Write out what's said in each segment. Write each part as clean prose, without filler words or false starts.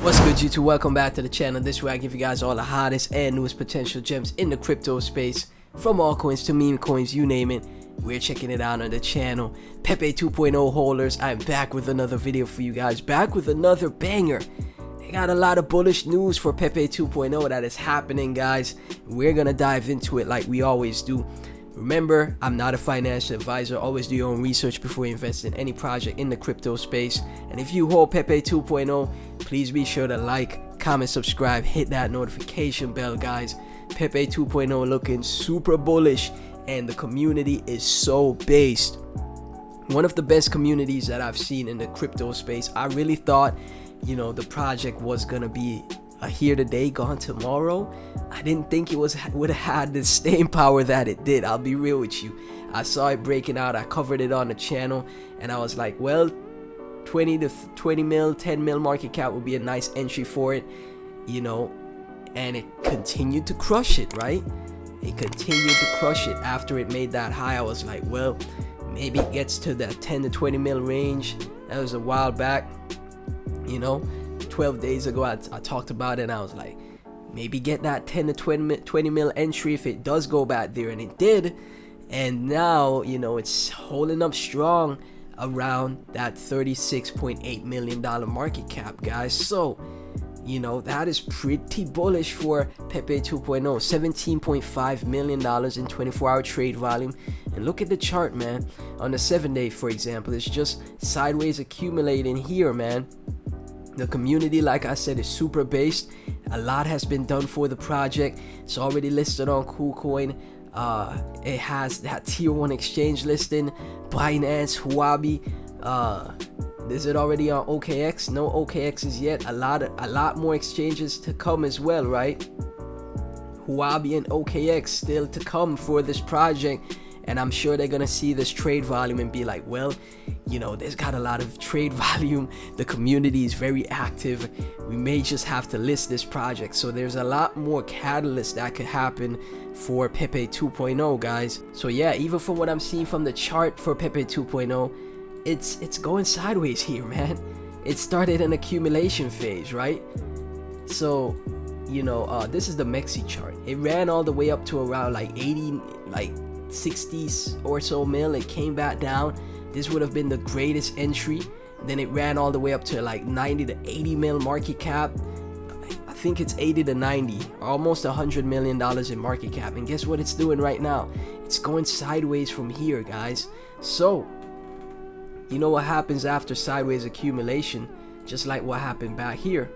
What's good, YouTube? Welcome back to the channel. This way I give you guys all the hottest and newest potential gems in the crypto space, from altcoins to meme coins, you name it. We're checking it out on the channel. Pepe 2.0 holders, I'm back with another video for you guys, back with another banger. They got a lot of bullish news for Pepe 2.0 that is happening, guys. We're gonna dive into it like we always do. Remember, I'm not a financial advisor. Always do your own research before you invest in any project in the crypto space. And if you hold Pepe 2.0, please be sure to like, comment, subscribe, hit that notification bell, guys. Pepe 2.0 looking super bullish, and the community is so based. One of the best communities that I've seen in the crypto space. I really thought, the project was gonna be here today, gone tomorrow. I didn't think it would have had the staying power that it did. I'll be real with you. I saw it breaking out. I covered it on the channel, and I was like, well, 20 mil, 10 mil market cap would be a nice entry for it, and it continued to crush it, right? It continued to crush it. After it made that high, I was like, well, maybe it gets to that 10 to 20 mil range. That was a while back, 12 days ago. I talked about it, and I was like, maybe get that 10 to 20 mil entry if it does go back there, and it did. And now, it's holding up strong around that $36.8 million market cap, guys. So, that is pretty bullish for Pepe 2.0. $17.5 million in 24-hour trade volume. And look at the chart, man. On the 7-day, for example, it's just sideways accumulating here, man. The community, like I said, is super based. A lot has been done for the project. It's already listed on Kucoin. It has that tier 1 exchange listing. Binance, Huobi. Is it already on OKX? No OKXs yet. A lot more exchanges to come as well, right? Huobi and OKX still to come for this project. And I'm sure they're gonna see this trade volume and be like, well, there's got a lot of trade volume. The community is very active. We may just have to list this project. So there's a lot more catalyst that could happen for Pepe 2.0, guys. So yeah, even from what I'm seeing from the chart for Pepe 2.0, it's going sideways here, man. It started an accumulation phase, right? So, this is the Mexi chart. It ran all the way up to around like 60s or so mil. It came back down. This would have been the greatest entry. Then it ran all the way up to like 90 to 80 mil market cap. I think it's 80 to 90, almost $100 million in market cap. And guess what it's doing right now? It's going sideways from here, guys. So, what happens after sideways accumulation? Just like what happened back here.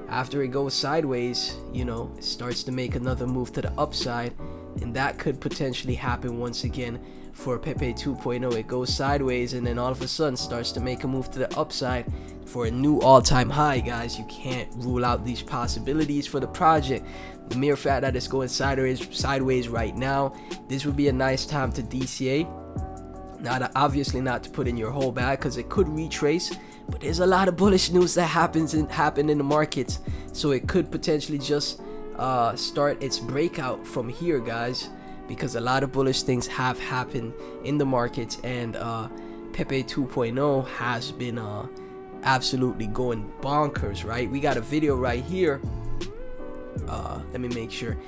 After it goes sideways, it starts to make another move to the upside. And that could potentially happen once again for Pepe 2.0. It goes sideways and then all of a sudden starts to make a move to the upside for a new all-time high, guys. You can't rule out these possibilities for the project. The mere fact that it's going sideways right now, this would be a nice time to DCA. Obviously not to put in your whole bag, because it could retrace, but there's a lot of bullish news that happen in the markets, so it could potentially just start its breakout from here, guys, because a lot of bullish things have happened in the markets, and Pepe 2.0 has been absolutely going bonkers, right? We got a video right here. Let me make sure.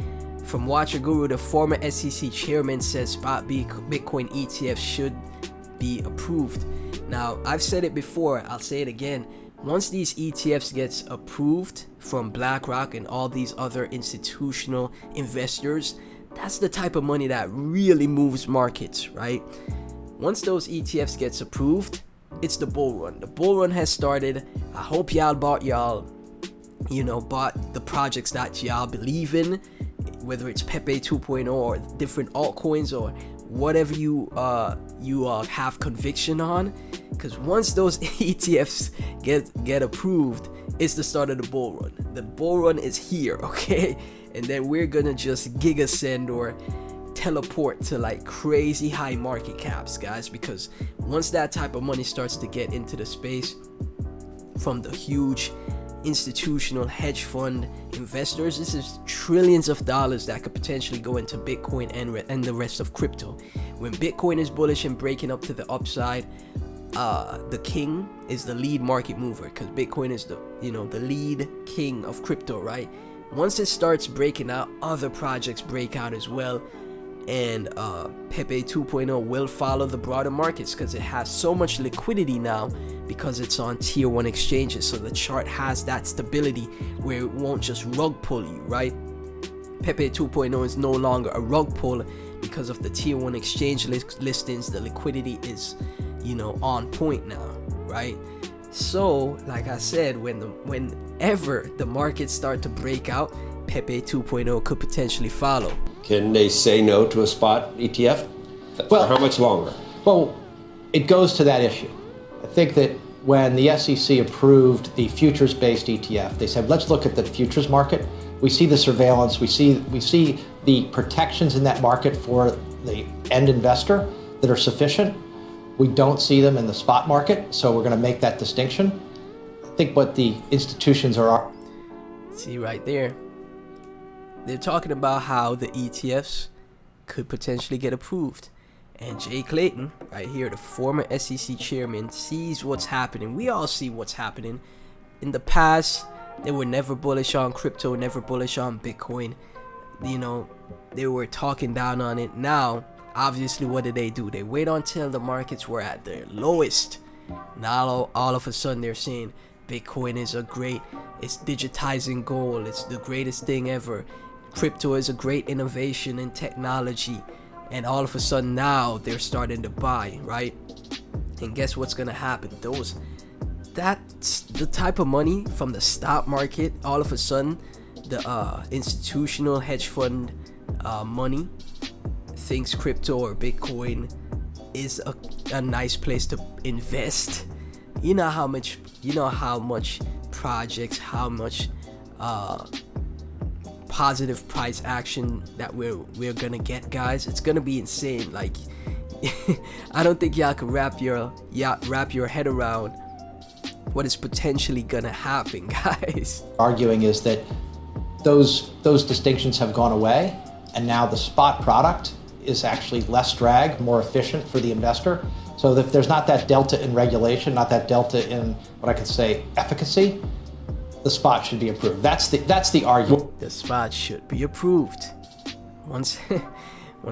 From Watcher Guru, the former SEC chairman says spot Bitcoin ETFs should be approved. Now, I've said it before, I'll say it again. Once these ETFs gets approved from BlackRock and all these other institutional investors, that's the type of money that really moves markets, right? Once those ETFs gets approved, it's the bull run. The bull run has started. I hope y'all bought the projects that y'all believe in, whether it's Pepe 2.0 or different altcoins or whatever you have conviction on, because once those ETFs get approved, it's the start of the bull run. The bull run is here, okay? And then we're gonna just gigasend or teleport to like crazy high market caps, guys, because once that type of money starts to get into the space from the huge institutional hedge fund investors, this is trillions of dollars that could potentially go into Bitcoin and the rest of crypto. When Bitcoin is bullish and breaking up to the upside, the king, is the lead market mover, because Bitcoin is the the lead king of crypto, right? Once it starts breaking out, other projects break out as well, and Pepe 2.0 will follow the broader markets because it has so much liquidity now, because it's on tier 1 exchanges. So the chart has that stability where it won't just rug pull you, right? Pepe 2.0 is no longer a rug pull because of the tier 1 exchange listings. The liquidity is on point now, right? So like I said, whenever the markets start to break out, Pepe 2.0 could potentially follow. Can they say no to a spot ETF? Well, for how much longer? Well, it goes to that issue. I think that when the SEC approved the futures-based ETF, they said, let's look at the futures market. We see the surveillance, we see the protections in that market for the end investor that are sufficient. We don't see them in the spot market, so we're going to make that distinction. I think what the institutions are... See right there, they're talking about how the ETFs could potentially get approved. And Jay Clayton, right here, the former SEC chairman, sees what's happening. We all see what's happening. In the past, they were never bullish on crypto, never bullish on Bitcoin. They were talking down on it. Now, obviously, what did? They wait until the markets were at their lowest. Now, all of a sudden, they're saying Bitcoin is it's digitizing gold. It's the greatest thing ever. Crypto is a great innovation in technology. And all of a sudden now they're starting to buy, right? And guess what's gonna happen? That's the type of money from the stock market. All of a sudden, the institutional hedge fund money thinks crypto or Bitcoin is a nice place to invest. You know how much projects, how much positive price action that we're gonna get, guys. It's gonna be insane. Like I don't think y'all can wrap your head around what is potentially gonna happen, guys. Arguing is that those distinctions have gone away, and now the spot product is actually less drag, more efficient for the investor. So if there's not that delta in regulation, not that delta in what I could say efficacy, the spot should be approved. That's the argument. The spot should be approved. Once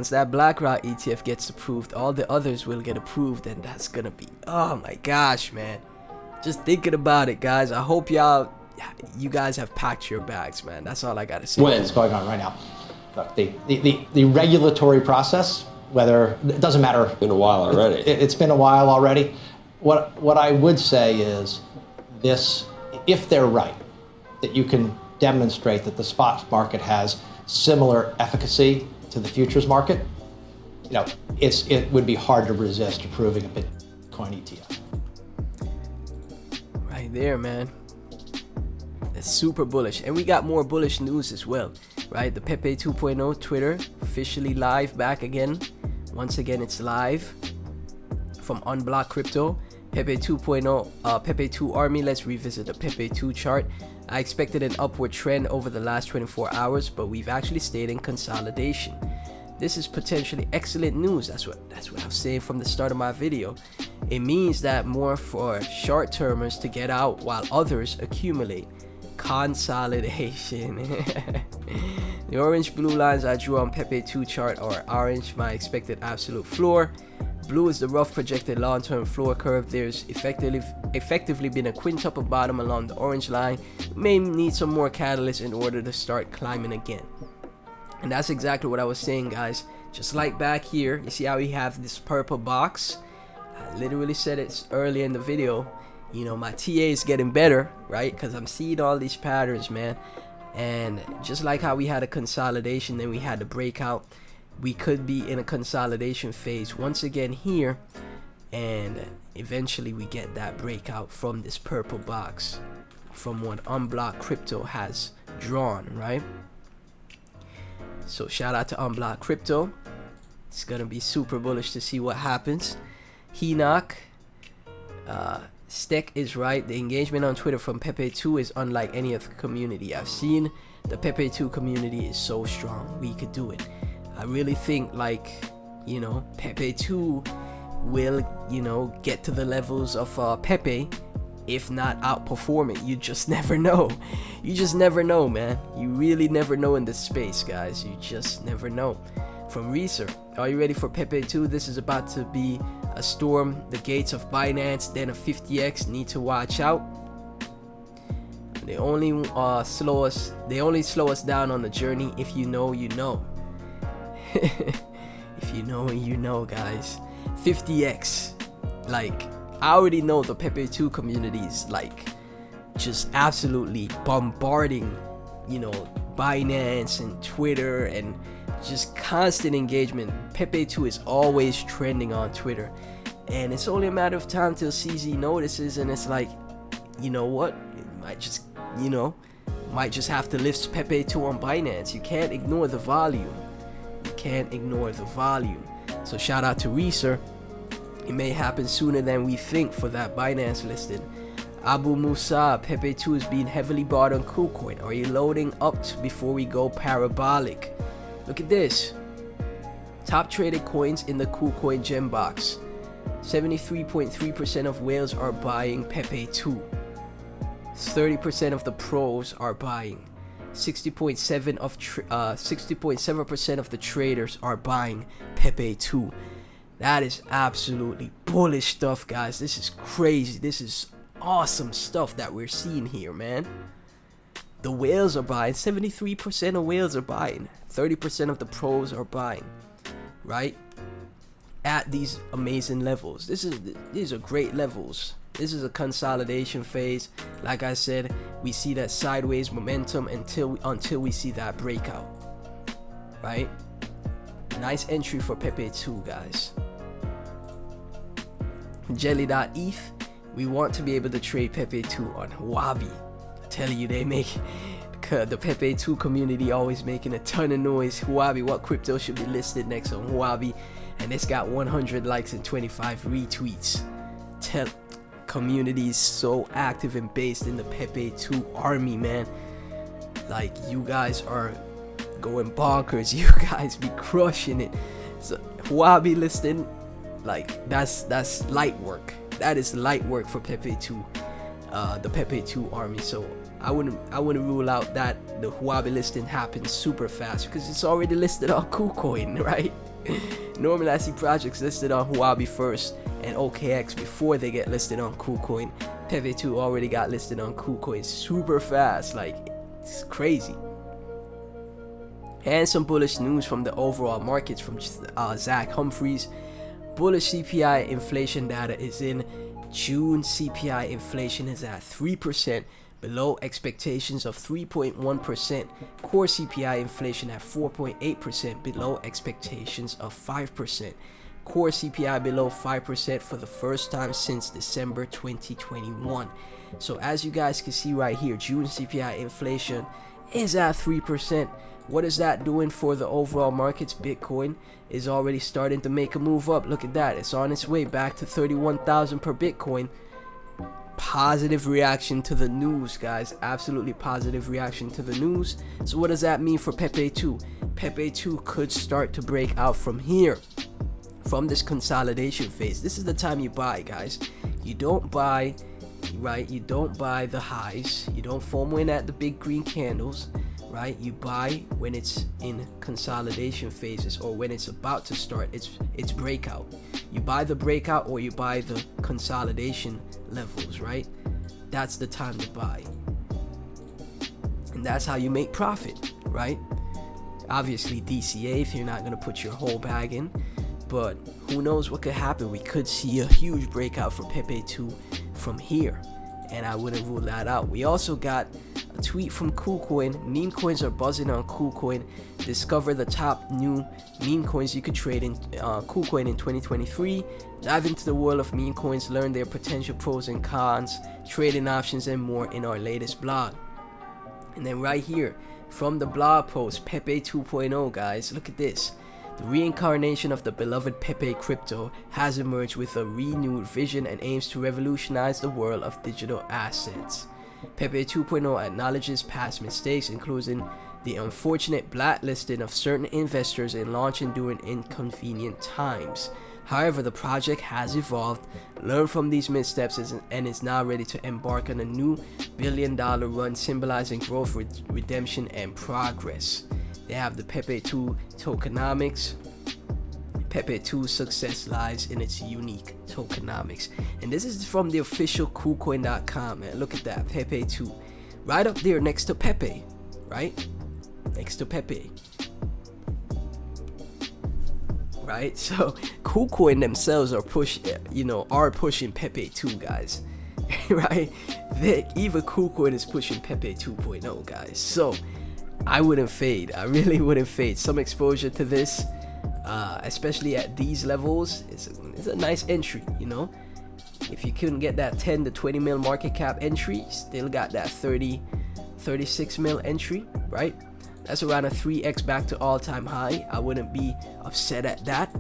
that BlackRock ETF gets approved, all the others will get approved, and that's gonna be, oh my gosh, man. Just thinking about it, guys. I hope you guys have packed your bags, man. That's all I gotta say. What's going on right now? Look, the regulatory process, whether it doesn't matter. It's been a while already. It's been a while already. What I would say is this: if they're right, that you can demonstrate that the spot market has similar efficacy to the futures market, it would be hard to resist approving a Bitcoin ETF. Right there, man. It's super bullish. And we got more bullish news as well, right? The Pepe 2.0 Twitter officially live back again. Once again, it's live from Unblock Crypto. Pepe 2.0, Pepe 2 Army. Let's revisit the Pepe 2 chart. I expected an upward trend over the last 24 hours, but we've actually stayed in consolidation. This is potentially excellent news. That's what I was saying from the start of my video. It means that more for short-termers to get out while others accumulate. Consolidation. The orange blue lines I drew on Pepe 2 chart are orange, my expected absolute floor. Blue is the rough projected long-term floor curve. There's effectively been a quintuple bottom along the orange line. May need some more catalyst in order to start climbing again. And that's exactly what I was saying, guys. Just like back here, you see how we have this purple box? I literally said it earlier in the video. My TA is getting better, right? Because I'm seeing all these patterns, man. And just like how we had a consolidation, then we had the breakout, we could be in a consolidation phase once again here, and eventually we get that breakout from this purple box, from what Unblock Crypto has drawn, right? So shout out to Unblock Crypto. It's gonna be super bullish to see what happens. Henoch, Steck is right. The engagement on Twitter from Pepe 2 is unlike any other community I've seen. The Pepe 2 community is so strong. We could do it. I really think, Pepe 2 will, get to the levels of Pepe, if not outperform it. You just never know. You just never know, man. You really never know in this space, guys. You just never know. From Research, are you ready for Pepe 2? This is about to be a storm the gates of Binance, then a 50x. Need to watch out. They only slow us down on the journey. If you know, you know. If you know, you know, guys. 50x. Like, I already know the Pepe 2 community is like just absolutely bombarding, Binance and Twitter, and just constant engagement. Pepe 2 is always trending on Twitter, and it's only a matter of time till CZ notices, and it's like, you know what? It might just have to list Pepe 2 on Binance. You can't ignore the volume. You can't ignore the volume. So shout out to Reeser. It may happen sooner than we think for that Binance listing. Abu Musa, Pepe 2 is being heavily bought on Kucoin. Are you loading up before we go parabolic? Look at this. Top traded coins in the Coolcoin gem box. 73.3% of whales are buying Pepe 2. 30% of the pros are buying. 60.7% of the traders are buying Pepe 2. That is absolutely bullish stuff, guys. This is crazy. This is awesome stuff that we're seeing here, man. The whales are buying. 73% of whales are buying. 30% of the pros are buying, right? At these amazing levels. These are great levels. This is a consolidation phase. Like I said, we see that sideways momentum until we see that breakout, right? Nice entry for Pepe 2, guys. Jelly.eth, we want to be able to trade Pepe 2 on Huobi. I tell you, they make the Pepe 2 community always making a ton of noise. Huobi, what crypto should be listed next on Huobi? And it's got 100 likes and 25 retweets. Community is so active and based in the Pepe 2 army, man. Like, you guys are going bonkers. You guys be crushing it. So Huobi listing, like, that's light work. That is light work for Pepe 2, the Pepe 2 army. So I wouldn't rule out that the Huobi listing happens super fast, because it's already listed on Kucoin, right? Normally I see projects listed on Huobi first and OKX before they get listed on Kucoin. Pepe 2 already got listed on Kucoin super fast. Like, it's crazy. And some bullish news from the overall markets from Zach Humphreys. Bullish CPI inflation data is in. June CPI inflation is at 3%, below expectations of 3.1%. Core CPI inflation at 4.8%, below expectations of 5%. Core CPI below 5% for the first time since December 2021. So as you guys can see right here, June CPI inflation is at 3%. What is that doing for the overall markets? Bitcoin is already starting to make a move up. Look at that. It's on its way back to 31,000 per Bitcoin. Positive reaction to the news, guys. Absolutely positive reaction to the news. So what does that mean for Pepe 2? Pepe 2 could start to break out from here, from this consolidation phase. This is the time you buy, guys. You don't buy, right? You don't buy the highs. You don't FOMO in at the big green candles, right? You buy when it's in consolidation phases, or when it's about to start its breakout. You buy the breakout, or you buy the consolidation levels, right? That's the time to buy, and that's how you make profit, right? Obviously DCA if you're not going to put your whole bag in, but who knows what could happen. We could see a huge breakout for Pepe 2 from here, and I wouldn't rule that out. We also got a tweet from Kucoin. Meme coins are buzzing on Kucoin. Discover the top new meme coins you could trade in Kucoin in 2023. Dive into the world of meme coins, learn their potential pros and cons, trading options, and more in our latest blog. And then right here from the blog post, Pepe 2.0, guys, look at this. The reincarnation of the beloved Pepe crypto has emerged with a renewed vision and aims to revolutionize the world of digital assets. Pepe 2.0 acknowledges past mistakes, including the unfortunate blacklisting of certain investors and launching during inconvenient times. However, the project has evolved, learned from these missteps, and is now ready to embark on a new billion-dollar run symbolizing growth, redemption, and progress. They have the Pepe 2 tokenomics. Pepe 2's success lies in its unique tokenomics. And this is from the official Coolcoin.com, man. Look at that, Pepe 2. Right up there next to Pepe, right? Next to Pepe. Right? So Kucoin themselves are pushing Pepe 2, guys. Right? Even Kucoin is pushing Pepe 2.0, guys. So I wouldn't fade. I really wouldn't fade. Some exposure to this, especially at these levels, it's a nice entry, you know. If you couldn't get that 10 to 20 mil market cap entry, still got that 36 mil entry, right? That's around a 3x back to all-time high. I wouldn't be upset at that.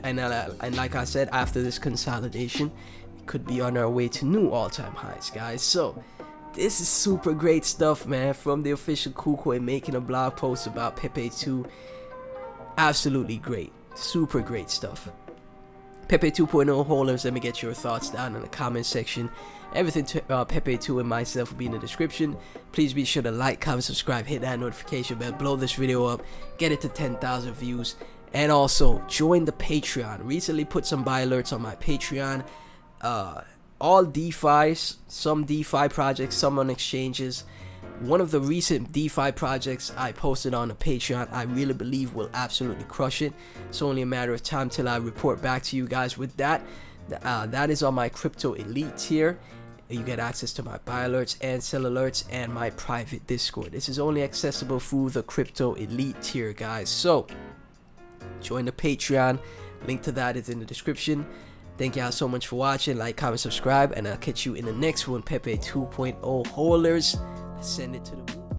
And like I said, after this consolidation, it could be on our way to new all-time highs, guys. So this is super great stuff, man, from the official Kucoin, making a blog post about Pepe 2. Absolutely great, super great stuff. Pepe 2.0 holders, let me get your thoughts down in the comment section. Everything to Pepe 2 and myself will be in the description. Please be sure to like, comment, subscribe, hit that notification bell, blow this video up, get it to 10,000 views, and also join the Patreon. Recently put some buy alerts on my Patreon. All DeFi's, some DeFi projects, some on exchanges. One of the recent DeFi projects I posted on the Patreon, I really believe will absolutely crush it. It's only a matter of time till I report back to you guys with that. That is on my Crypto Elite tier. You get access to my buy alerts and sell alerts and my private Discord. This is only accessible through the Crypto Elite tier, guys. So join the Patreon. Link to that is in the description. Thank y'all so much for watching. Like, comment, subscribe, and I'll catch you in the next one. Pepe 2.0 holders. Let's send it to the moon.